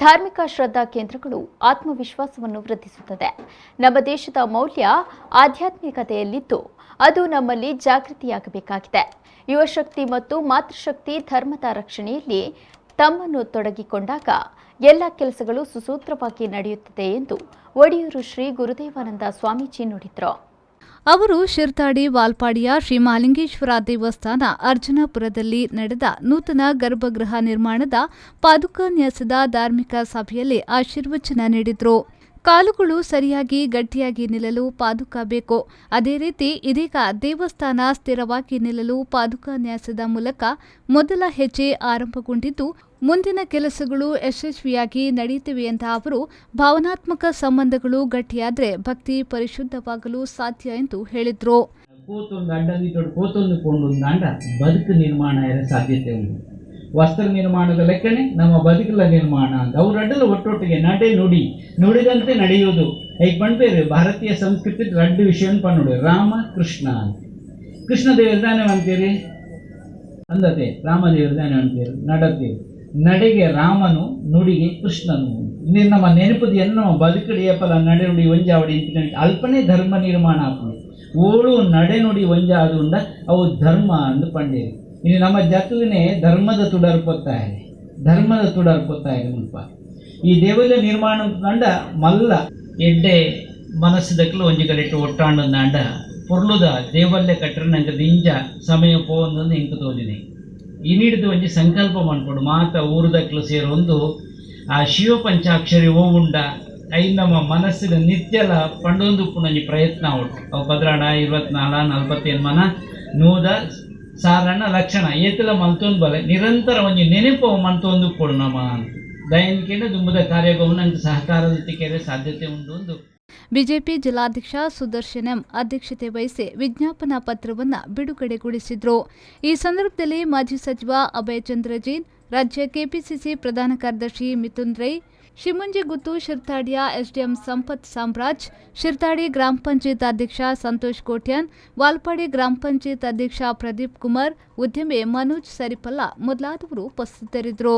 ಧಾರ್ಮಿಕ ಶ್ರದ್ಧಾ ಕೇಂದ್ರಗಳು ಆತ್ಮವಿಶ್ವಾಸವನ್ನು ವೃದ್ಧಿಸುತ್ತದೆ. ನಮ್ಮ ದೇಶದ ಮೌಲ್ಯ ಆಧ್ಯಾತ್ಮಿಕತೆಯಲ್ಲಿದ್ದು ಅದು ನಮ್ಮಲ್ಲಿ ಜಾಗೃತಿಯಾಗಬೇಕಾಗಿದೆ. ಯುವಶಕ್ತಿ ಮತ್ತು ಮಾತೃಶಕ್ತಿ ಧರ್ಮದ ರಕ್ಷಣೆಯಲ್ಲಿ ತಮ್ಮನ್ನು ತೊಡಗಿಕೊಂಡಾಗ ಎಲ್ಲ ಕೆಲಸಗಳು ಸುಸೂತ್ರವಾಗಿ ನಡೆಯುತ್ತದೆ ಎಂದು ಒಡಿಯೂರು ಶ್ರೀ ಗುರುದೇವಾನಂದ ಸ್ವಾಮೀಜಿ ನುಡಿದರು. ಅವರು ಶಿರ್ತಾಡಿ ವಾಲ್ಪಾಡಿಯ ಶ್ರೀ ಮಹಾಲಿಂಗೇಶ್ವರ ದೇವಸ್ಥಾನ ಅರ್ಜುನಪುರದಲ್ಲಿ ನಡೆದ ನೂತನ ಗರ್ಭಗೃಹ ನಿರ್ಮಾಣದ ಪಾದುಕಾನ್ಯಾಸದ ಧಾರ್ಮಿಕ ಸಭೆಯಲ್ಲಿ ಆಶೀರ್ವಚನ ನೀಡಿದರು. ಕಾಲುಗಳು ಸರಿಯಾಗಿ ಗಟ್ಟಿಯಾಗಿ ನಿಲ್ಲಲು ಪಾದುಕ ಬೇಕು. ಅದೇ ರೀತಿ ಇದೀಗ ದೇವಸ್ಥಾನ ಸ್ಥಿರವಾಗಿ ನಿಲ್ಲಲು ಪಾದುಕಾನ್ಯಾಸದ ಮೂಲಕ ಮೊದಲ ಹೆಜ್ಜೆ ಆರಂಭಗೊಂಡಿದ್ದು ಮುಂದಿನ ಕೆಲಸಗಳು ಯಶಸ್ವಿಯಾಗಿ ನಡೆಯುತ್ತಿವೆ ಎಂದ ಅವರು, ಭಾವನಾತ್ಮಕ ಸಂಬಂಧಗಳು ಗಟ್ಟಿಯಾದರೆ ಭಕ್ತಿ ಪರಿಶುದ್ಧವಾಗಲು ಸಾಧ್ಯ ಎಂದು ಹೇಳಿದರು. ಬದುಕು ನಿರ್ಮಾಣ ಸಾಧ್ಯತೆ ಉಂಟು. ವಸ್ತ್ರ ನಿರ್ಮಾಣದ ಲೆಕ್ಕನೆ ನಮ್ಮ ಬದುಕಲ ನಿರ್ಮಾಣ ಅಂತ ಅವರಡ್ಡಲು ಒಟ್ಟೊಟ್ಟಿಗೆ ನಡೆ ನುಡಿ ನುಡಿದಂತೆ ನಡೆಯುವುದು ಈಗ ಪಂಡ್ಬೇರು ಭಾರತೀಯ ಸಂಸ್ಕೃತಿ ರಡ್ಡು ವಿಷಯ ಪಣ್ಣುಡು ರಾಮ ಕೃಷ್ಣ ಅಂತ. ಕೃಷ್ಣ ದೇವರದಾನೆ ಅಂತೀರಿ ಅಂದತೆ, ರಾಮದೇವರದಾನೆ ಅಂತೀರಿ ನಡತೇವೆ. ನಡೆಗೆ ರಾಮನು, ನುಡಿಗೆ ಕೃಷ್ಣನು. ನೀನು ನಮ್ಮ ನೆನಪುದು ಎನ್ನೋ ಬದುಕಡಿಯ ಫಲ ನಡೆ ನುಡಿ ಒಂಜಾವಡಿ ಅಂತ ಅಲ್ಪನೇ ಧರ್ಮ ನಿರ್ಮಾಣ ಆಗ್ತದೆ. ಓಳು ನಡೆ ನುಡಿ ಒಂಜಾದು ಉಂಡ ಅವು ಧರ್ಮ ಅಂದು ಪಂಡೇರು. ಇನ್ನು ನಮ್ಮ ಜತುವಿನೇ ಧರ್ಮದ ತುಡರ್ಪೊತ್ತಾಯ ಮುಲ್ಪ ಈ ದೇವಲ ನಿರ್ಮಾಣ ಕಂಡ ಮಲ್ಲ ಎಡ್ಡೆ ಮನಸ್ಸದಕ್ಕಲು ಒಂಜಿ ಕಡೆಟ್ಟು ಒಟ್ಟಾಂಡ ಪೊರ್ಲುದ ದೇವಲ್ಲೆ ಕಟ್ಟರೆ ನಂಗೆ ದಿಂಜ ಸಮಯ ಪೋಂದು ಇಂಕು ತೋಜಿನಿ ಇನ್ನಿಡ್ದು ಒಂಜಿ ಸಂಕಲ್ಪ ಮಾಡ್ಕೊಡು ಮಾತ ಊರದಕ್ಕಲು ಸೇರೊಂದು ಆ ಶಿವ ಪಂಚಾಕ್ಷರಿ ಉಂಡ ಐ ನಮ್ಮ ಮನಸ್ಸಿನ ನಿತ್ಯಲ ಪಂಡೊಂದು ಪುಣಂಜಿ ಪ್ರಯತ್ನ ಉಂಟು ಅವು 24 24 ಮನ ನೂದ ಸಾರಣ್ಣ ಲಕ್ಷಣ ಏತಲ ಮಲ್ತೊಂದು ಬಲ ನಿರಂತರ ಒಂಜಿ ನೆನಪು ಮಲ್ತೊಂದು ಕೊಡು ನಮ್ಮ ದೈನಿಕೇನ ದುಂಬದ ಕಾರ್ಯಕ್ರಮ ನಂಗೆ ಸಹಕಾರದ ತಿಕ್ಕೆರೆ ಸಾಧ್ಯತೆ ಉಂಟು ಎಂದು ಬಿಜೆಪಿ ಜಿಲ್ಲಾಧ್ಯಕ್ಷ ಸುದರ್ಶನ್ ಎಂ ಅಧ್ಯಕ್ಷತೆ ವಹಿಸಿ ವಿಜ್ಞಾಪನಾ ಪತ್ರವನ್ನು ಬಿಡುಗಡೆಗೊಳಿಸಿದರು. ಈ ಸಂದರ್ಭದಲ್ಲಿ ಮಾಜಿ ಸಚಿವ ಅಭಯ ಚಂದ್ರ ಜೈನ್, ರಾಜ್ಯ ಕೆಪಿಸಿಸಿ ಪ್ರಧಾನ ಕಾರ್ಯದರ್ಶಿ ಮಿಥುನ್ ರೈ, ಶಿಮುಂಜಿಗುತ್ತು ಶಿರ್ತಾಡಿಯ ಎಸ್ಡಿಎಂ ಸಂಪತ್ ಸಾಮ್ರಾಜ್, ಶಿರ್ತಾಡಿ ಗ್ರಾಮ ಪಂಚಾಯತ್ ಅಧ್ಯಕ್ಷ ಸಂತೋಷ್ ಕೋಟ್ಯಾನ್, ವಾಲ್ಪಾಡಿ ಗ್ರಾಮ ಪಂಚಾಯತ್ ಅಧ್ಯಕ್ಷ ಪ್ರದೀಪ್ ಕುಮಾರ್, ಉದ್ಯಮಿ ಮನೋಜ್ ಸರಿಪಲ್ಲ ಮೊದಲಾದವರು ಉಪಸ್ಥಿತರಿದ್ದರು.